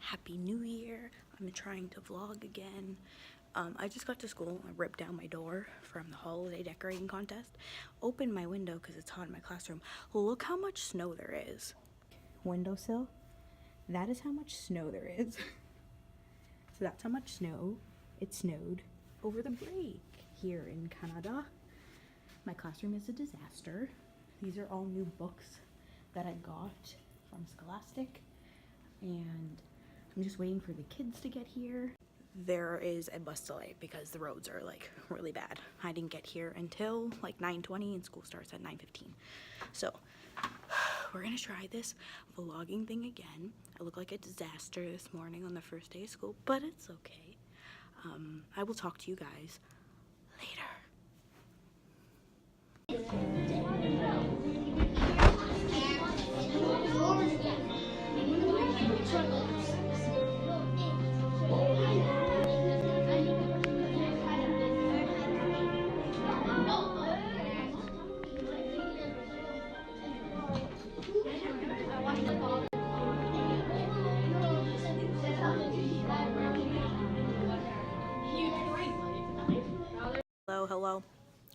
Happy New Year. I'm trying to vlog again. I just got to school. I ripped down my door from the holiday decorating contest. Opened my window because it's hot in my classroom. Look how much snow there is. Windowsill. That is how much snow there is. So that's how much snow it snowed over the break here in Canada. My classroom is a disaster. These are all new books that I got from Scholastic, and I'm just waiting for the kids to get here. There is a bus delay because the roads are like really bad. I didn't get here until like 9:20 and school starts at 9:15. So we're gonna try this vlogging thing again. I look like a disaster this morning on the first day of school, but it's okay. I will talk to you guys later. Hello.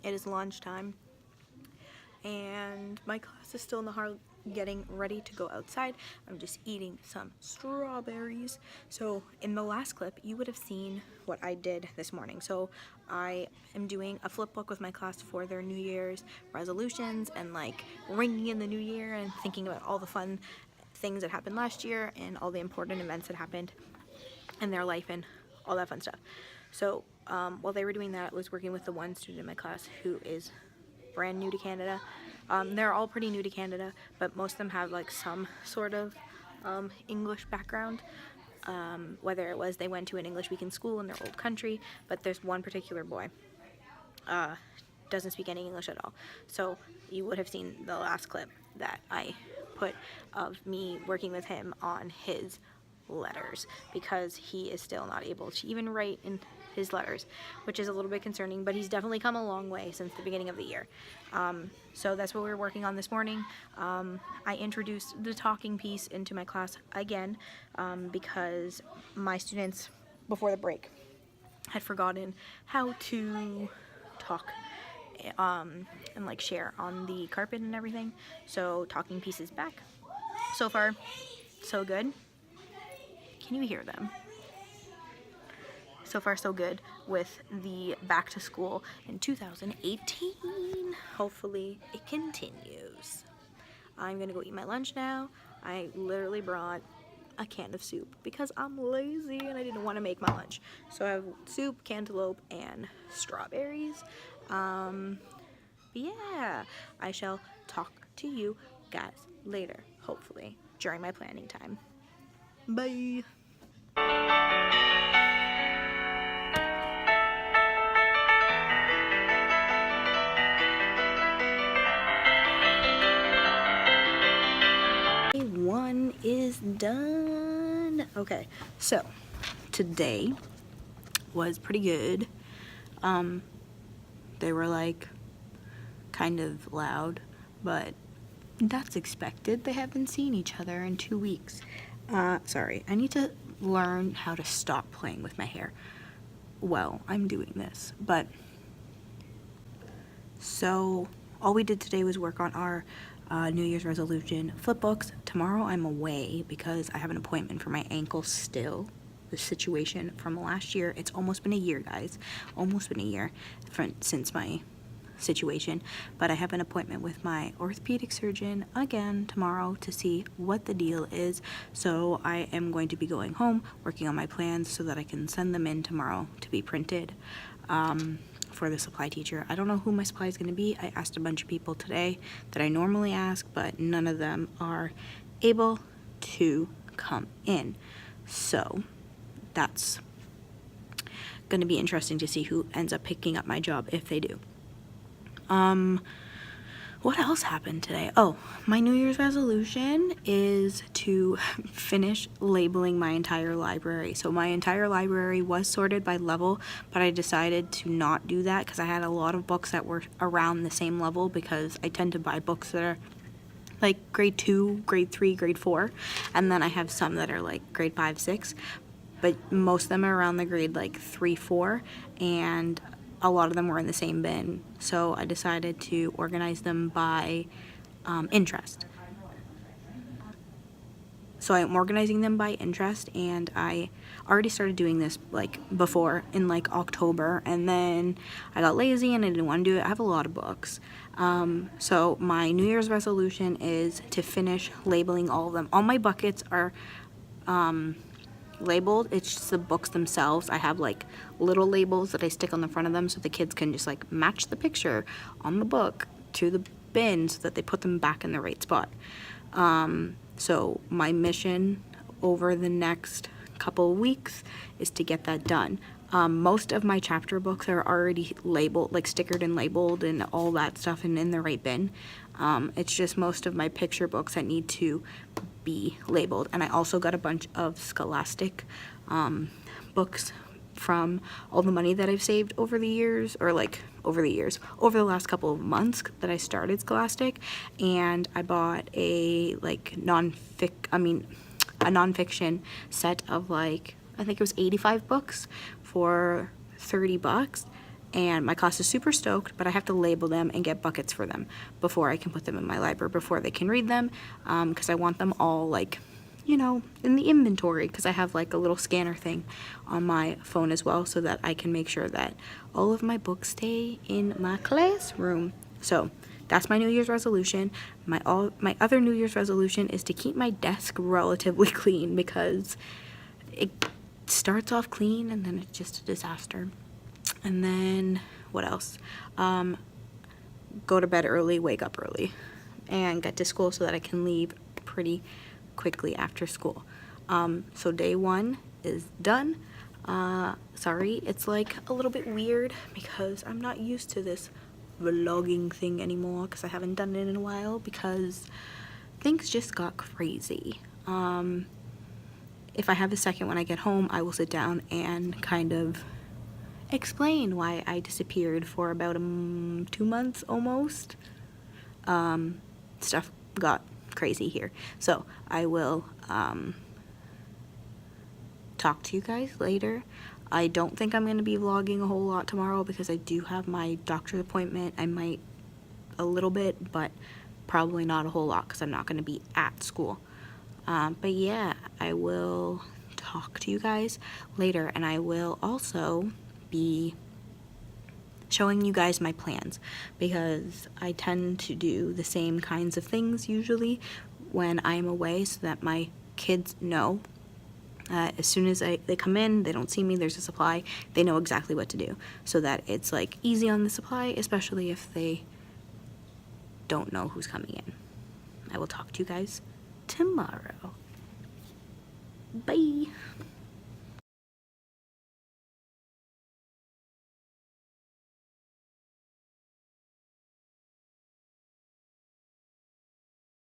It is lunchtime, and my class is still in the hall getting ready to go outside. I'm just eating some strawberries. So in the last clip, you would have seen what I did this morning. So I am doing a flip book with my class for their New Year's resolutions and like ringing in the new year and thinking about all the fun things that happened last year and all the important events that happened in their life and all that fun stuff. So while they were doing that, I was working with the one student in my class who is brand new to Canada. They're all pretty new to Canada, but most of them have like some sort of English background, whether it was they went to an English speaking school in their old country, but there's one particular boy doesn't speak any English at all. So you would have seen the last clip that I put of me working with him on his letters, because he is still not able to even write in his letters, which is a little bit concerning, but he's definitely come a long way since the beginning of the year. So that's what we were working on this morning. I introduced the talking piece into my class again because my students before the break had forgotten how to talk and like share on the carpet and everything. So talking piece is back. So far, so good. Can you hear them? So far so good with the back to school in 2018. Hopefully it continues. I'm gonna go eat my lunch now. I literally brought a can of soup because I'm lazy and I didn't want to make my lunch. So I have soup, cantaloupe, and strawberries. But yeah, I shall talk to you guys later, hopefully, during my planning time. Bye! One is done. Okay, so today was pretty good. They were like kind of loud, but that's expected. They haven't seen each other in 2 weeks. Sorry, I need to learn how to stop playing with my hair. Well, I'm doing this, but so all we did today was work on our New Year's resolution flip books. Tomorrow I'm away because I have an appointment for my ankle still. The situation from last year, it's almost been a year, guys. Almost been a year since my situation, but I have an appointment with my orthopedic surgeon again tomorrow to see what the deal is. So I am going to be going home, working on my plans so that I can send them in tomorrow to be printed for the supply teacher. I don't know who my supply is going to be. I asked a bunch of people today that I normally ask, but none of them are able to come in. So that's going to be interesting to see who ends up picking up my job if they do. What else happened today? Oh, my New Year's resolution is to finish labeling my entire library. So my entire library was sorted by level, but I decided to not do that because I had a lot of books that were around the same level, because I tend to buy books that are like grade 2, grade 3, grade 4, and then I have some that are like grade 5, 6, but most of them are around the grade like 3, 4, and a lot of them were in the same bin. So I decided to organize them by interest. So I'm organizing them by interest, and I already started doing this like before in like October, and then I got lazy and I didn't want to do it. I have a lot of books. So my New Year's resolution is to finish labeling all of them. All my buckets are labeled. It's just the books themselves. I have like little labels that I stick on the front of them so the kids can just like match the picture on the book to the bin so that they put them back in the right spot. So my mission over the next couple of weeks is to get that done. Most of my chapter books are already labeled, like stickered and labeled and all that stuff, and in the right bin. It's just most of my picture books that need to be labeled. And I also got a bunch of Scholastic books from all the money that I've saved over the years, or like over the last couple of months that I started Scholastic. And I bought a like a nonfiction set of like, I think it was 85 books for $30, and my class is super stoked, but I have to label them and get buckets for them before I can put them in my library, before they can read them, because I want them all like, you know, in the inventory, because I have like a little scanner thing on my phone as well, so that I can make sure that all of my books stay in my classroom. So that's my New Year's resolution. My other New Year's resolution is to keep my desk relatively clean, because it starts off clean and then it's just a disaster. And then what else? Go to bed early, wake up early, and get to school so that I can leave pretty quickly after school. So day 1 is done. Sorry, it's like a little bit weird because I'm not used to this vlogging thing anymore, because I haven't done it in a while because things just got crazy. If I have a second when I get home, I will sit down and kind of explain why I disappeared for about 2 months almost. Stuff got crazy here, so I will talk to you guys later. I don't think I'm going to be vlogging a whole lot tomorrow because I do have my doctor's appointment. I might a little bit, but probably not a whole lot because I'm not going to be at school. But yeah, I will talk to you guys later, and I will also be showing you guys my plans, because I tend to do the same kinds of things usually when I'm away, so that my kids know as soon as they come in, they don't see me, there's a supply, they know exactly what to do, so that it's like easy on the supply, especially if they don't know who's coming in. I will talk to you guys tomorrow. Bye.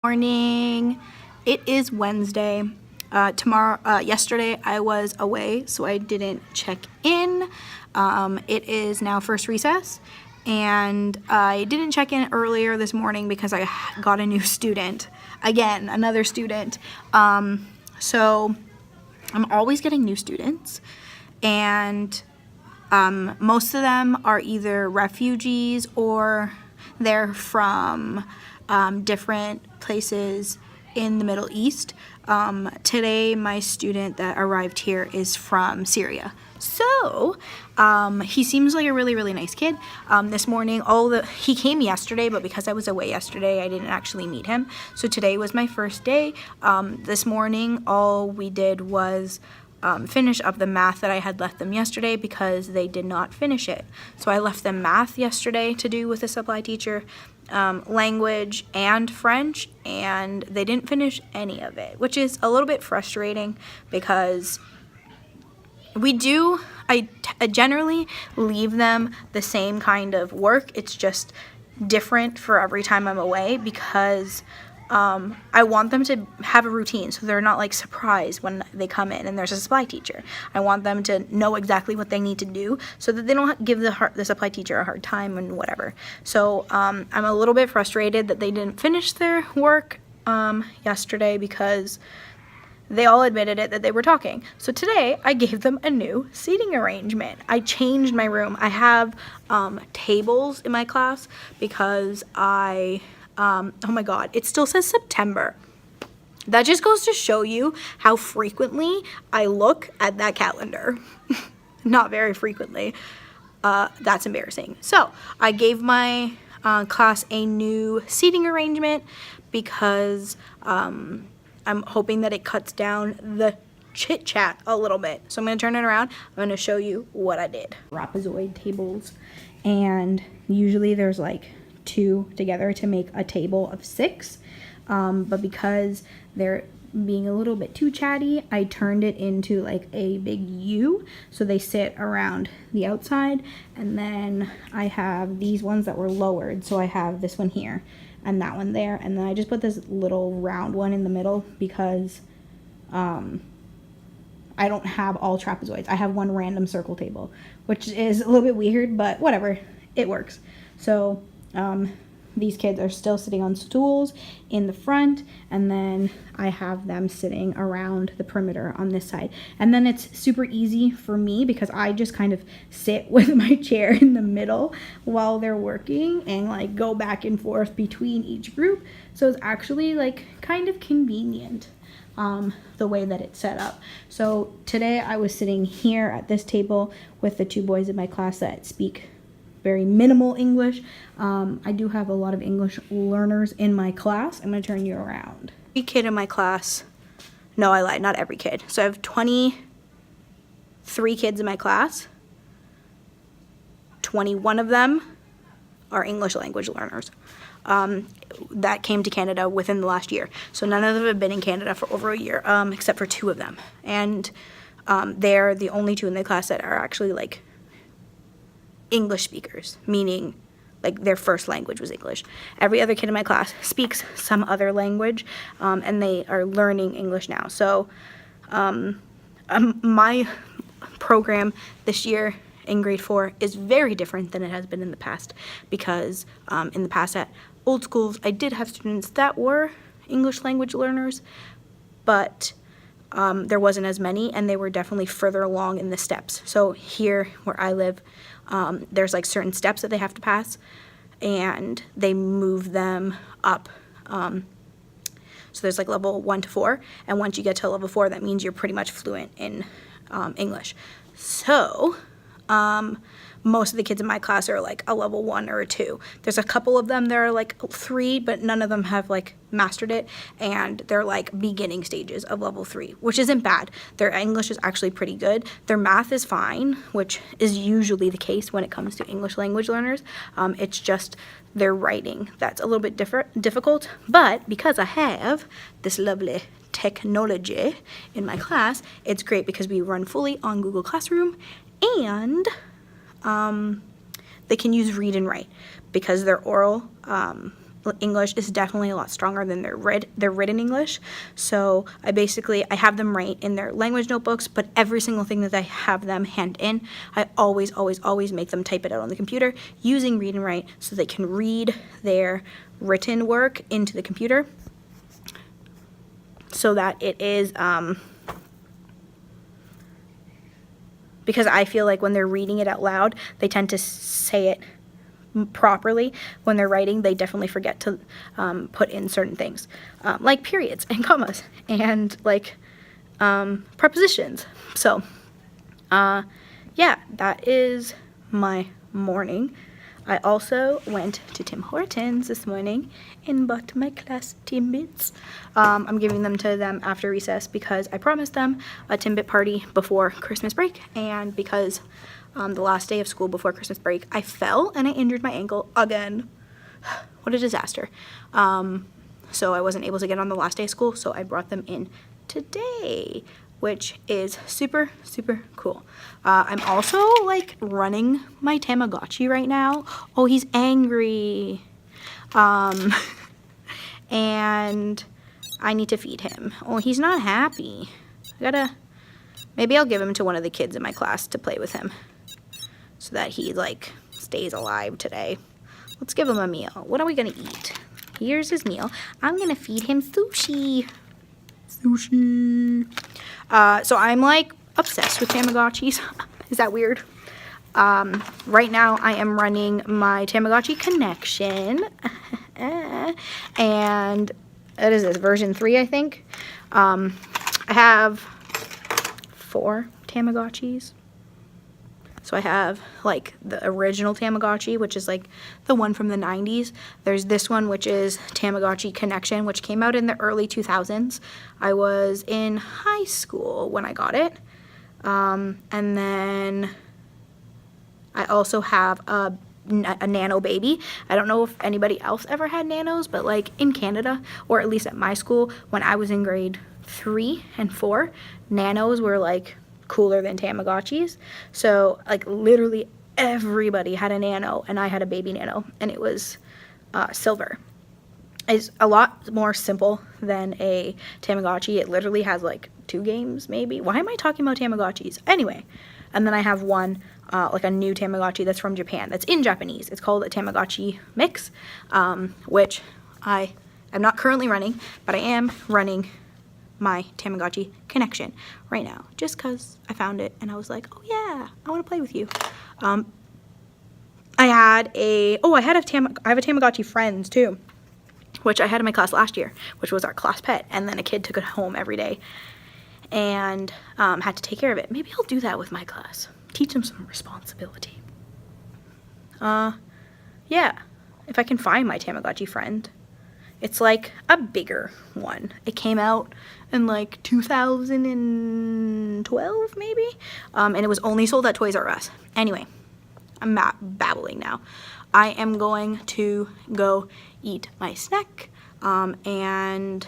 Morning. It is Wednesday. Yesterday I was away, so I didn't check in. It is now first recess, and I didn't check in earlier this morning because I got a new student. Again, another student. So I'm always getting new students, and most of them are either refugees or they're from different places in the Middle East. Today, my student that arrived here is from Syria. So, he seems like a really, really nice kid. This morning, he came yesterday, but because I was away yesterday, I didn't actually meet him. So today was my first day. This morning, all we did was finish up the math that I had left them yesterday because they did not finish it. So I left them math yesterday to do with the supply teacher, language and French, and they didn't finish any of it, which is a little bit frustrating because I generally leave them the same kind of work. It's just different for every time I'm away because I want them to have a routine so they're not like surprised when they come in and there's a supply teacher. I want them to know exactly what they need to do so that they don't give the supply teacher a hard time and whatever. So I'm a little bit frustrated that they didn't finish their work yesterday because they all admitted it that they were talking. So today I gave them a new seating arrangement. I changed my room. I have tables in my class because oh my god, it still says September. That just goes to show you how frequently I look at that calendar. Not very frequently. That's embarrassing. So I gave my class a new seating arrangement because I'm hoping that it cuts down the chit chat a little bit. So I'm going to turn it around. I'm going to show you what I did. Trapezoid tables, and usually there's like 2 together to make a table of 6, but because they're being a little bit too chatty, I turned it into like a big U, so they sit around the outside. And then I have these ones that were lowered, so I have this one here and that one there, and then I just put this little round one in the middle because I don't have all trapezoids. I have one random circle table, which is a little bit weird, but whatever, it works. So these kids are still sitting on stools in the front, and then I have them sitting around the perimeter on this side. And then it's super easy for me because I just kind of sit with my chair in the middle while they're working and like go back and forth between each group. So it's actually like kind of convenient the way that it's set up. So today I was sitting here at this table with the 2 boys in my class that speak very minimal English. I do have a lot of English learners in my class. I'm going to turn you around. Every kid in my class, no, I lied, not every kid. So I have 23 kids in my class. 21 of them are English language learners. That came to Canada within the last year. So none of them have been in Canada for over a year, except for 2 of them. And they're the only 2 in the class that are actually like English speakers, meaning like their first language was English. Every other kid in my class speaks some other language, and they are learning English now. So my program this year in grade 4 is very different than it has been in the past, because in the past at old schools I did have students that were English language learners, but there wasn't as many, and they were definitely further along in the steps. So here where I live, there's like certain steps that they have to pass, and they move them up. So there's like level 1 to 4, and once you get to level 4, that means you're pretty much fluent in English. So most of the kids in my class are like a level 1 or a 2. There's a couple of them that are like 3, but none of them have like mastered it, and they're like beginning stages of level 3, which isn't bad. Their English is actually pretty good. Their math is fine, which is usually the case when it comes to English language learners. It's just their writing that's a little bit difficult, but because I have this lovely technology in my class, it's great because we run fully on Google Classroom, and they can use read and write because their oral English is definitely a lot stronger than their written English. So I have them write in their language notebooks, but every single thing that I have them hand in, I always make them type it out on the computer using read and write so they can read their written work into the computer so that it is because I feel like when they're reading it out loud, they tend to say it properly. When they're writing, they definitely forget to put in certain things, like periods and commas and like prepositions. So, yeah, that is my morning. I also went to Tim Hortons this morning and bought my class Timbits. I'm giving them to them after recess because I promised them a Timbit party before Christmas break, and because the last day of school before Christmas break, I fell and I injured my ankle again. What a disaster. So I wasn't able to get on the last day of school, so I brought them in today, which is super, super cool. I'm also like running my Tamagotchi right now. Oh, he's angry. and I need to feed him. Oh, he's not happy. Maybe I'll give him to one of the kids in my class to play with him so that he like stays alive today. Let's give him a meal. What are we gonna eat? Here's his meal. I'm gonna feed him sushi. Sushi. So I'm like obsessed with Tamagotchis. Is that weird? Right now I am running my Tamagotchi connection. And what is this, version 3, I think? I have 4 Tamagotchis. So I have like the original Tamagotchi, which is like the one from the 90s. There's this one, which is Tamagotchi Connection, which came out in the early 2000s. I was in high school when I got it. And then I also have a nano baby. I don't know if anybody else ever had nanos, but like in Canada, or at least at my school, when I was in grade 3 and 4, nanos were like cooler than Tamagotchis. So like literally everybody had a nano, and I had a baby nano, and it was silver. It's a lot more simple than a Tamagotchi. It literally has like 2 games maybe. Why am I talking about Tamagotchis? Anyway, and then I have one like a new Tamagotchi that's from Japan, that's in Japanese. It's called a Tamagotchi Mix, which I am not currently running, but I am running my Tamagotchi Connection right now, just because I found it and I was like, oh yeah, I want to play with you. I have a Tamagotchi Friends too, which I had in my class last year, which was our class pet, and then a kid took it home every day and had to take care of it. Maybe I'll do that with my class. Teach them some responsibility. Yeah, if I can find my Tamagotchi Friend. It's like a bigger one. It came out in like 2012 maybe, and it was only sold at Toys R Us. Anyway, I'm babbling now. I am going to go eat my snack, and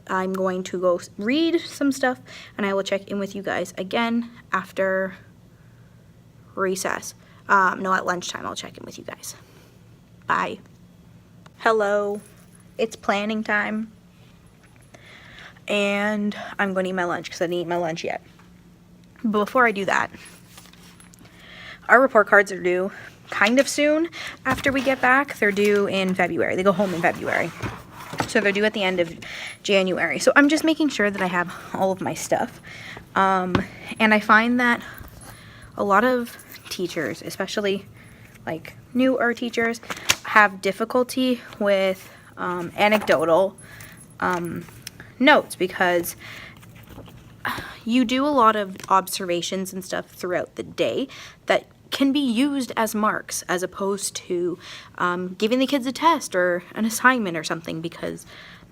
I'm going to go read some stuff, and I will check in with you guys again after recess. No, at lunchtime I'll check in with you guys. Bye. Hello, it's planning time, and I'm going to eat my lunch because I didn't eat my lunch yet. But before I do that, our report cards are due kind of soon after we get back. They're due in February. They go home in February. So they're due at the end of January. So I'm just making sure that I have all of my stuff. And I find that a lot of teachers, especially like newer teachers, have difficulty with anecdotal notes, because you do a lot of observations and stuff throughout the day that can be used as marks, as opposed to giving the kids a test or an assignment or something, because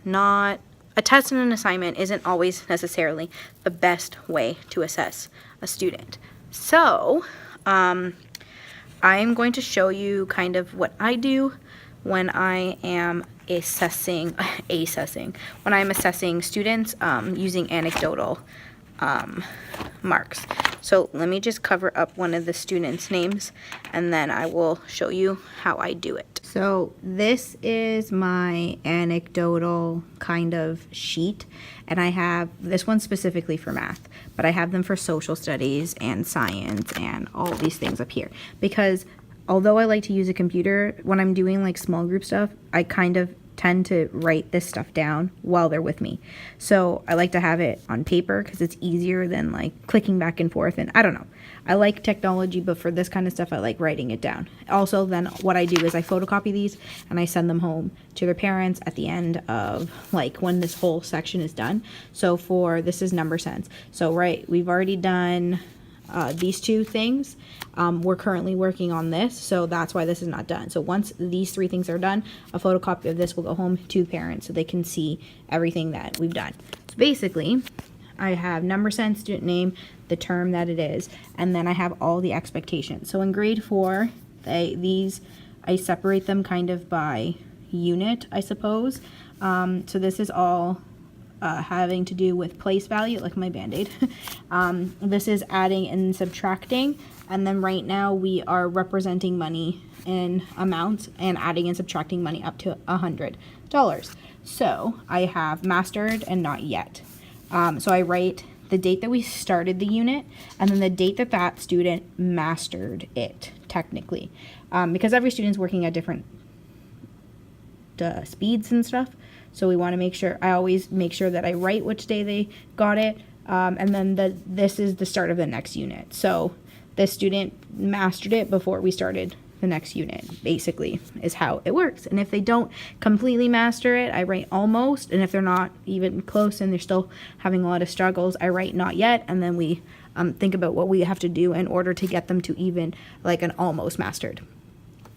a test and an assignment isn't always necessarily the best way to assess a student. So I am going to show you kind of what I do when I am assessing students using anecdotal marks. So let me just cover up one of the students' names, and then I will show you how I do it. So this is my anecdotal kind of sheet, and I have this one specifically for math, but I have them for social studies and science and all these things up here, because although I like to use a computer, when I'm doing like small group stuff, I kind of tend to write this stuff down while they're with me. So I like to have it on paper because it's easier than like clicking back and forth, and I don't know. I like technology, but for this kind of stuff I like writing it down. Also, then what I do is I photocopy these and I send them home to their parents at the end of like when this whole section is done. So this is number sense. So we've already done these 2 things. We're currently working on this, so that's why this is not done. So once these 3 things are done, a photocopy of this will go home to parents so they can see everything that we've done. So basically, I have number sense, student name, the term that it is, and then I have all the expectations. So in grade 4, I separate them kind of by unit, I suppose. So this is all having to do with place value, like my Band-Aid. This is adding and subtracting. And then right now we are representing money in amounts and adding and subtracting money up to $100. So I have mastered and not yet. So I write the date that we started the unit and then the date that that student mastered it, technically. Because every student's working at different speeds and stuff. So we want to make sure, I always make sure that I write which day they got it. And then this is the start of the next unit. So this student mastered it before we started the next unit, basically, is how it works. And if they don't completely master it, I write almost. And if they're not even close and they're still having a lot of struggles, I write not yet. And then we think about what we have to do in order to get them to even like an almost mastered.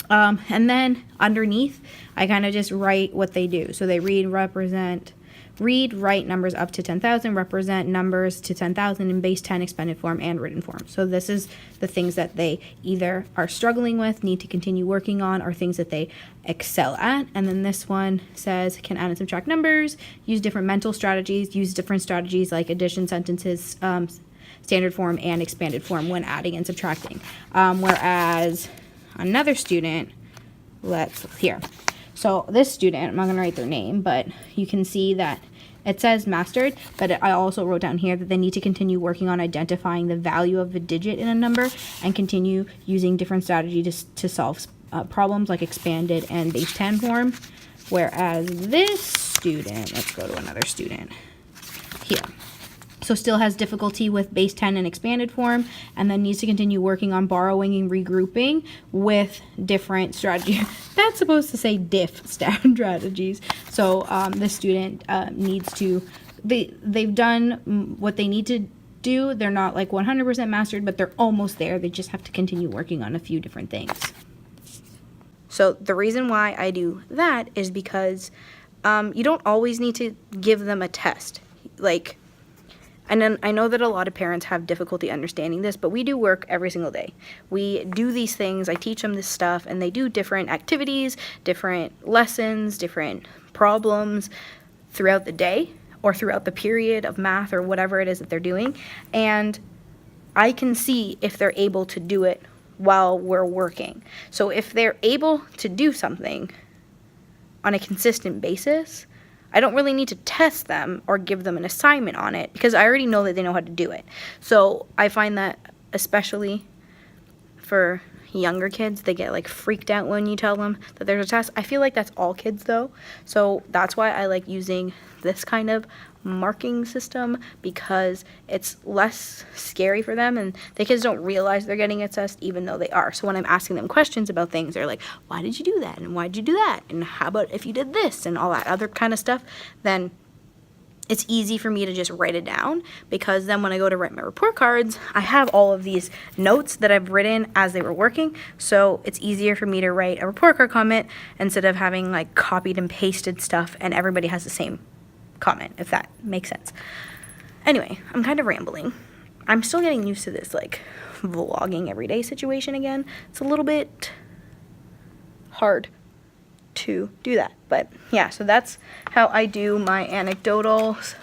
And then underneath, I kind of just write what they do. So they read, write numbers up to 10,000, represent numbers to 10,000 in base 10 expanded form and written form. So this is the things that they either are struggling with, need to continue working on, or things that they excel at. And then this one says can add and subtract numbers, use different mental strategies, use different strategies like addition, sentences, standard form, and expanded form when adding and subtracting. Whereas another student, so this student, I'm not going to write their name, but you can see that it says mastered, but I also wrote down here that they need to continue working on identifying the value of a digit in a number and continue using different strategies to solve problems like expanded and base 10 form. Whereas this student, let's go to another student here. So still has difficulty with base 10 and expanded form, and then needs to continue working on borrowing and regrouping with different strategies. That's supposed to say diff strategies. So this student needs to, they've done what they need to do. They're not like 100% mastered, but they're almost there. They just have to continue working on a few different things. So the reason why I do that is because you don't always need to give them a test. And then I know that a lot of parents have difficulty understanding this, but we do work every single day. We do these things, I teach them this stuff, and they do different activities, different lessons, different problems throughout the day or throughout the period of math or whatever it is that they're doing. And I can see if they're able to do it while we're working. So if they're able to do something on a consistent basis, I don't really need to test them or give them an assignment on it because I already know that they know how to do it. So I find that especially for younger kids, they get like freaked out when you tell them that there's a test. I feel like that's all kids though. So that's why I like using this kind of marking system, because it's less scary for them and the kids don't realize they're getting a test even though they are. So when I'm asking them questions about things, they're like, why did you do that? And why did you do that? And how about if you did this and all that other kind of stuff? Then it's easy for me to just write it down, because then when I go to write my report cards, I have all of these notes that I've written as they were working. So it's easier for me to write a report card comment instead of having like copied and pasted stuff and everybody has the same comment, if that makes sense. Anyway, I'm kind of rambling. I'm still getting used to this like vlogging everyday situation again. It's a little bit hard to do that, but yeah, so that's how I do my anecdotals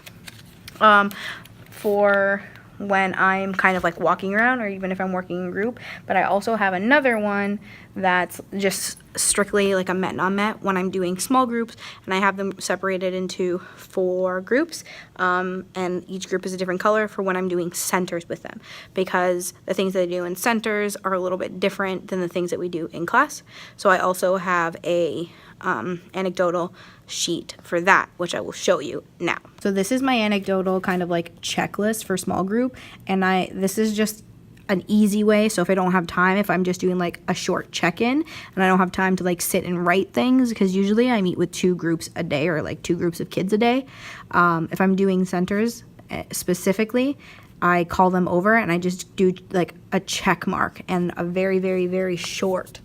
for when I'm kind of like walking around or even if I'm working in group. But I also have another one that's just strictly like a met non-met when I'm doing small groups, and I have them separated into 4 groups, and each group is a different color for when I'm doing centers with them, because the things that I do in centers are a little bit different than the things that we do in class. So I also have a anecdotal sheet for that, which I will show you now. So this is my anecdotal kind of like checklist for small group, and this is just an easy way. So if I don't have time, if I'm just doing like a short check-in and I don't have time to like sit and write things, because usually I meet with 2 groups a day or like 2 groups of kids a day. If I'm doing centers specifically, I call them over and I just do like a check mark and a very, very, very short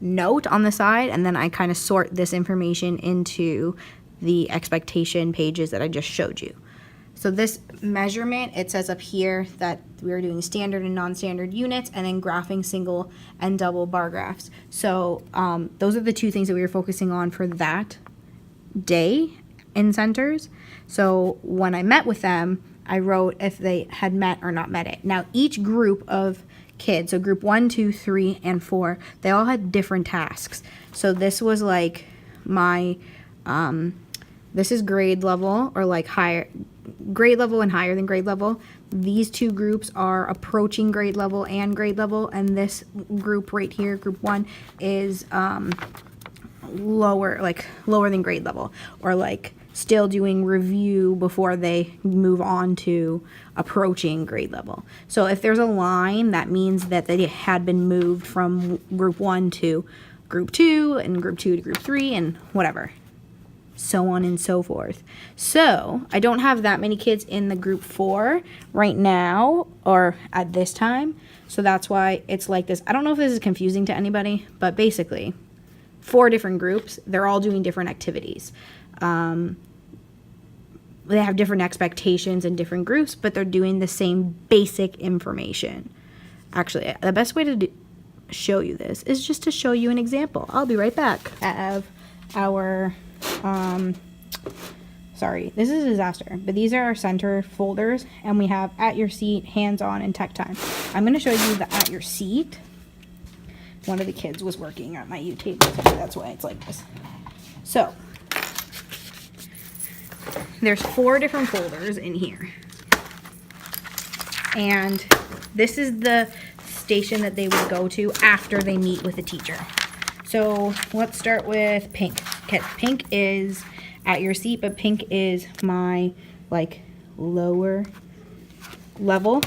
note on the side, and then I kind of sort this information into the expectation pages that I just showed you. So this measurement, it says up here that we are doing standard and non-standard units, and then graphing single and double bar graphs. So those are the 2 things that we were focusing on for that day in centers. So when I met with them, I wrote if they had met or not met it. Now, each group of kids, so group 1, 2, 3, and 4, they all had different tasks. So this was like my, this is grade level, or like higher, grade level and higher than grade level. These two groups are approaching grade level and grade level, and this group right here, group 1, is lower than grade level, or like still doing review before they move on to approaching grade level. So if there's a line, that means that they had been moved from group 1 to group 2, and group 2 to group 3, and whatever, so on and so forth. So I don't have that many kids in the group 4 right now, or at this time, so that's why it's like this. I don't know if this is confusing to anybody, but basically 4 different groups, they're all doing different activities. They have different expectations in different groups, but they're doing the same basic information. Actually, the best way to show you this is just to show you an example. I'll be right back. Of our, sorry, this is a disaster, but these are our center folders, and we have at your seat, hands-on, and tech time. I'm going to show you the at your seat. One of the kids was working at my U table, so that's why it's like this. So there's 4 different folders in here, and this is the station that they would go to after they meet with a teacher. So let's start with pink. Okay, pink is at your seat, but pink is my like lower level.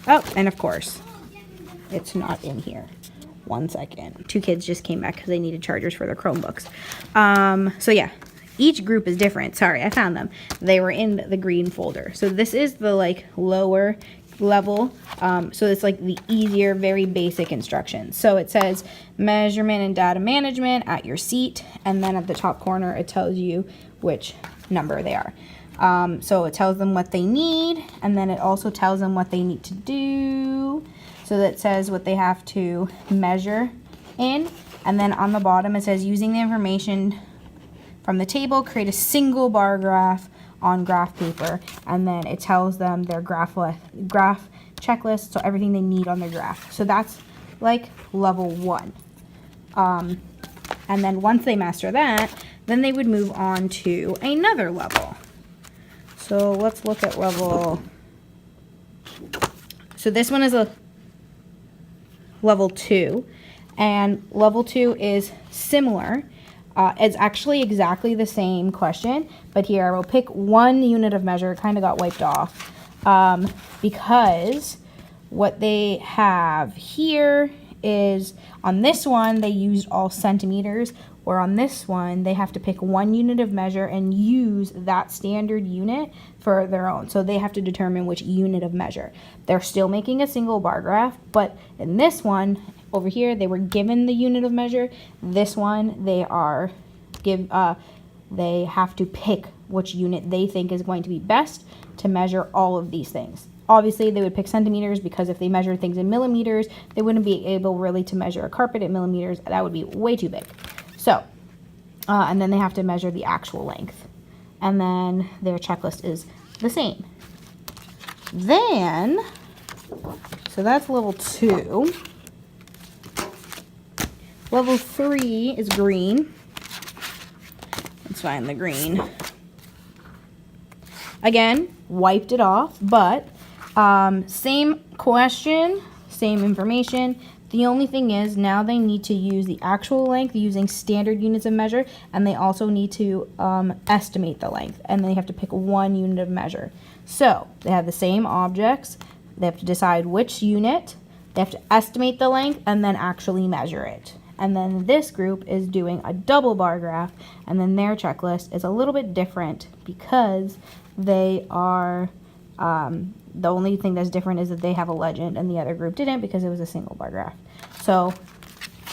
Oh, and of course it's not in here. 1 second. 2 kids just came back because they needed chargers for their Chromebooks. So yeah, each group is different. Sorry, I found them. They were in the green folder. So this is the like lower level. So it's like the easier, very basic instructions. So it says measurement and data management at your seat, and then at the top corner it tells you which number they are. So it tells them what they need, and then it also tells them what they need to do. So that says what they have to measure in, and then on the bottom it says using the information from the table, create a single bar graph on graph paper, and then it tells them their graph checklist, so everything they need on their graph. So that's like level 1. And then once they master that, then they would move on to another level. So let's look at level, so this one is a level 2, and level 2 is similar. It's actually exactly the same question, but here I will pick 1 unit of measure. It kind of got wiped off because what they have here is on this one they used all centimeters, or on this one they have to pick 1 unit of measure and use that standard unit for their own. So they have to determine which unit of measure. They're still making a single bar graph, but in this one over here they were given the unit of measure. This one they have to pick which unit they think is going to be best to measure all of these things. Obviously they would pick centimeters because if they measure things in millimeters, they wouldn't be able really to measure a carpet in millimeters. That would be way too big. So and then they have to measure the actual length, and then their checklist is the same. Then, so that's level 2. Level 3 is green. Let's find the green. Again, wiped it off, but same question, same information. The only thing is now they need to use the actual length using standard units of measure, and they also need to estimate the length, and they have to pick 1 unit of measure. So they have the same objects. They have to decide which unit, they have to estimate the length, and then actually measure it. And then this group is doing a double bar graph, and then their checklist is a little bit different because they are, the only thing that's different is that they have a legend and the other group didn't because it was a single bar graph. So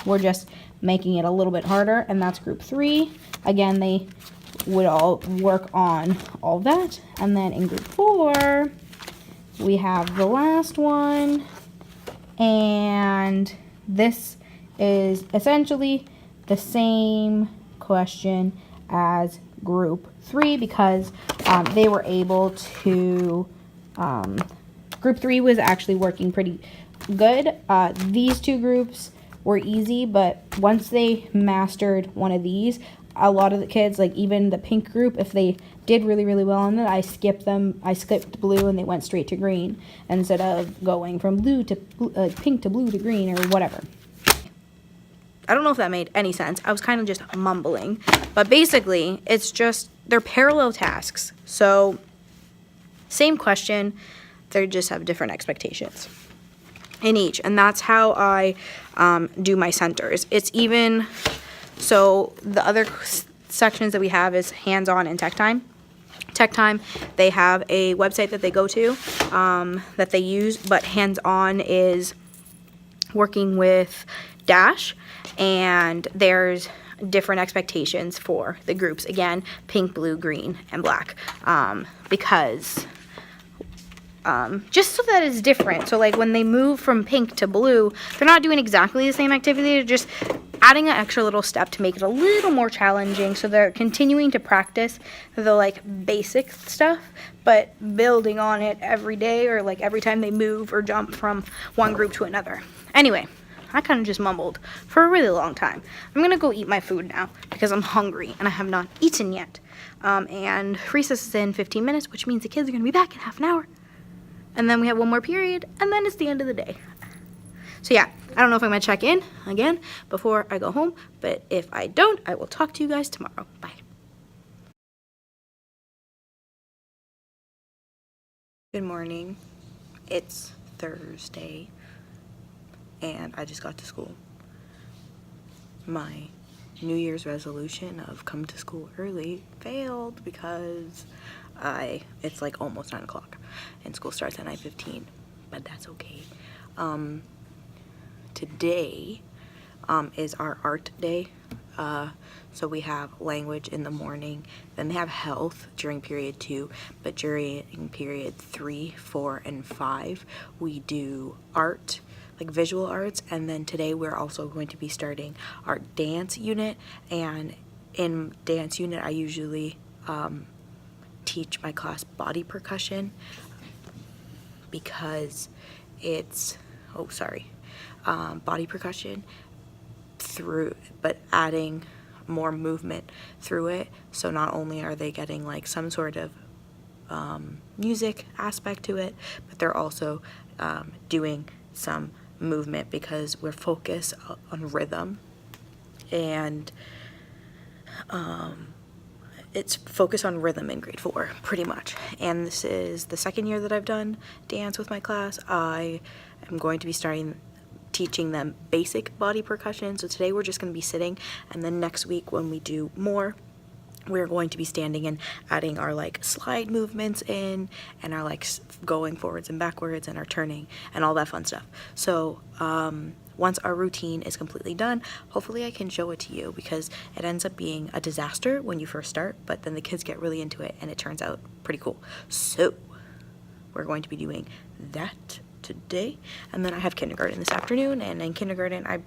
we're just making it a little bit harder, and that's group 3. Again, they would all work on all that. And then in group 4, we have the last one, and this is essentially the same question as group 3 because they were able to, group 3 was actually working pretty good. These two groups were easy, but once they mastered one of these, a lot of the kids, like even the pink group, if they did really, really well on it, I skipped blue and they went straight to green instead of going from blue to pink to blue to green or whatever. I don't know if that made any sense. I was kind of just mumbling. But basically, it's just, they're parallel tasks. So, same question, they just have different expectations in each. And that's how I do my centers. It's even, so the other sections that we have is hands-on and tech time. Tech time, they have a website that they go to that they use, but hands-on is working with Dash, and there's different expectations for the groups. Again, pink, blue, green, and black, because just so that it's different. So like when they move from pink to blue, they're not doing exactly the same activity, they're just adding an extra little step to make it a little more challenging. So they're continuing to practice the like basic stuff, but building on it every day or like every time they move or jump from one group to another. Anyway, I kind of just mumbled for a really long time. I'm gonna go eat my food now because I'm hungry and I have not eaten yet. And recess is in 15 minutes, which means the kids are gonna be back in half an hour. And then we have one more period, and then it's the end of the day. So yeah, I don't know if I'm gonna check in again before I go home, but if I don't, I will talk to you guys tomorrow. Bye. Good morning. It's Thursday, and I just got to school. My New Year's resolution of come to school early failed because it's like almost 9 o'clock and school starts at 9:15, but that's okay. Today is our art day, so we have language in the morning, then they have health during period 2, but during period 3, 4, and 5 we do art, like visual arts, and then today we're also going to be starting our dance unit. And in dance unit I usually teach my class body percussion because it's body percussion but adding more movement through it. So not only are they getting like some sort of music aspect to it, but they're also doing some movement because we're focused on rhythm, and it's focused on rhythm in grade 4 pretty much. And this is the second year that I've done dance with my class. I am going to be teaching them basic body percussion. So today we're just going to be sitting, and then next week when we do more, we're going to be standing and adding our like slide movements in, and our like going forwards and backwards and our turning and all that fun stuff. So once our routine is completely done, hopefully I can show it to you, because it ends up being a disaster when you first start, but then the kids get really into it and it turns out pretty cool. So we're going to be doing that today, and then I have kindergarten this afternoon, and in kindergarten I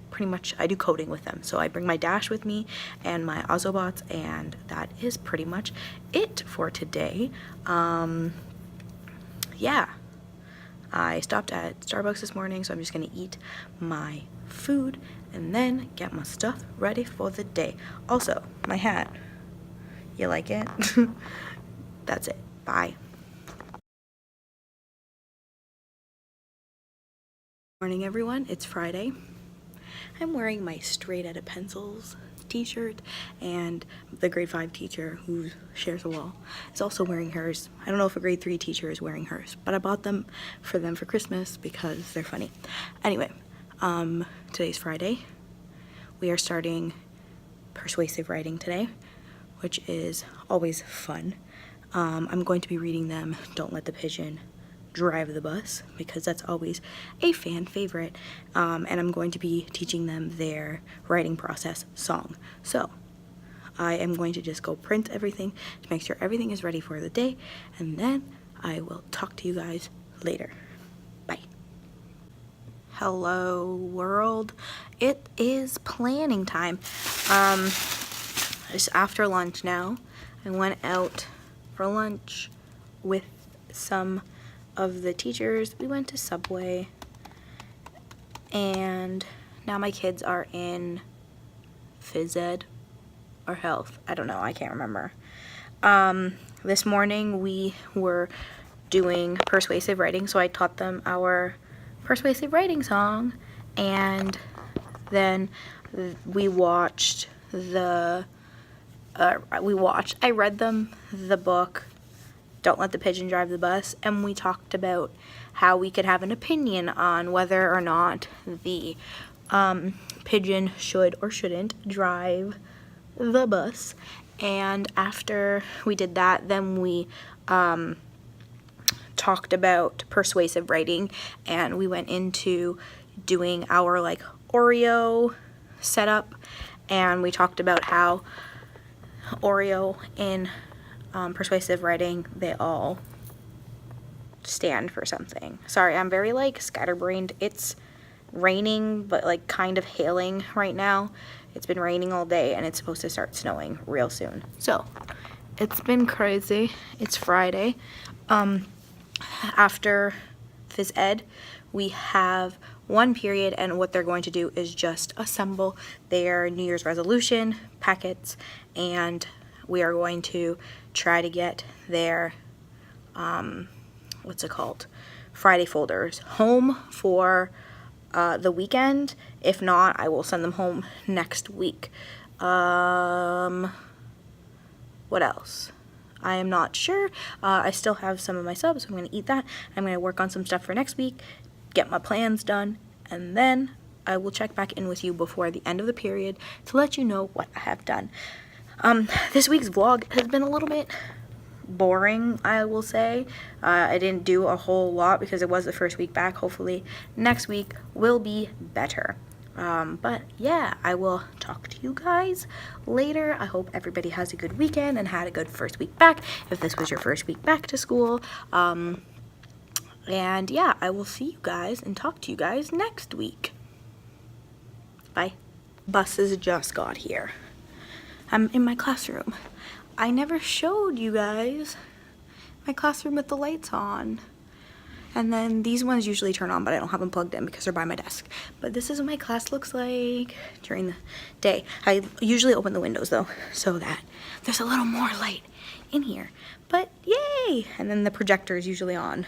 do coding with them. So I bring my Dash with me and my Ozobots, and that is pretty much it for today. Yeah, I stopped at Starbucks this morning, so I'm just gonna eat my food and then get my stuff ready for the day. Also, my hat, you like it? That's it. Bye. Morning everyone, it's Friday. I'm wearing my Straight Outta Pencils t-shirt, and the grade 5 teacher who shares a wall is also wearing hers. I don't know if a grade 3 teacher is wearing hers, but I bought them for Christmas because they're funny. Anyway, today's Friday. We are starting persuasive writing today, which is always fun. I'm going to be reading them Don't Let the Pigeon Drive the Bus, because that's always a fan favorite, and I'm going to be teaching them their writing process song. So I am going to just go print everything to make sure everything is ready for the day, and then I will talk to you guys later. Bye. Hello world, it is planning time. It's after lunch now. I went out for lunch with some of the teachers. We went to Subway, and now my kids are in phys ed or health. I don't know, I can't remember. This morning we were doing persuasive writing, so I taught them our persuasive writing song, and then I read them the book, Don't Let the Pigeon Drive the Bus, and we talked about how we could have an opinion on whether or not the pigeon should or shouldn't drive the bus. And after we did that, then we talked about persuasive writing, and we went into doing our like Oreo setup, and we talked about how Oreo in persuasive writing, they all stand for something. Sorry, I'm very like scatterbrained. It's raining, but like kind of hailing right now. It's been raining all day, and it's supposed to start snowing real soon. So it's been crazy. It's Friday. After phys ed, we have one period, and what they're going to do is just assemble their New Year's resolution packets, and we are going to try to get their Friday folders home for the weekend. If not, I will send them home next week. What else? I am not sure. I still have some of my subs, so I'm going to eat that. I'm going to work on some stuff for next week, get my plans done, and then I will check back in with you before the end of the period to let you know what I have done. This week's vlog has been a little bit boring, I will say. I didn't do a whole lot because it was the first week back. Hopefully next week will be better. But yeah, I will talk to you guys later. I hope everybody has a good weekend and had a good first week back, if this was your first week back to school. And yeah, I will see you guys and talk to you guys next week. Bye. Buses just got here. I'm in my classroom. I never showed you guys my classroom with the lights on. And then these ones usually turn on, but I don't have them plugged in because they're by my desk. But this is what my class looks like during the day. I usually open the windows though, so that there's a little more light in here. But yay! And then the projector is usually on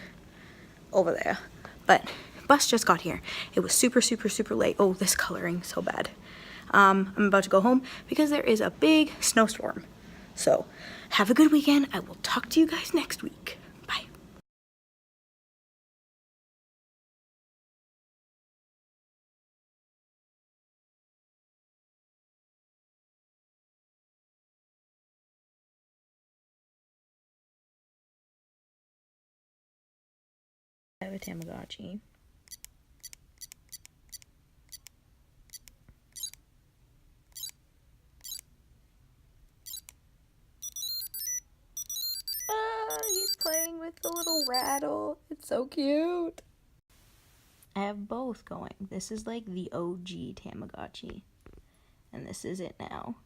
over there. But bus just got here. It was super, super, super late. Oh, this coloring, so bad. I'm about to go home because there is a big snowstorm. So have a good weekend. I will talk to you guys next week. Bye. I have a Tamagotchi. He's playing with the little rattle. It's so cute. I have both going. This is like the OG Tamagotchi, and this is it now.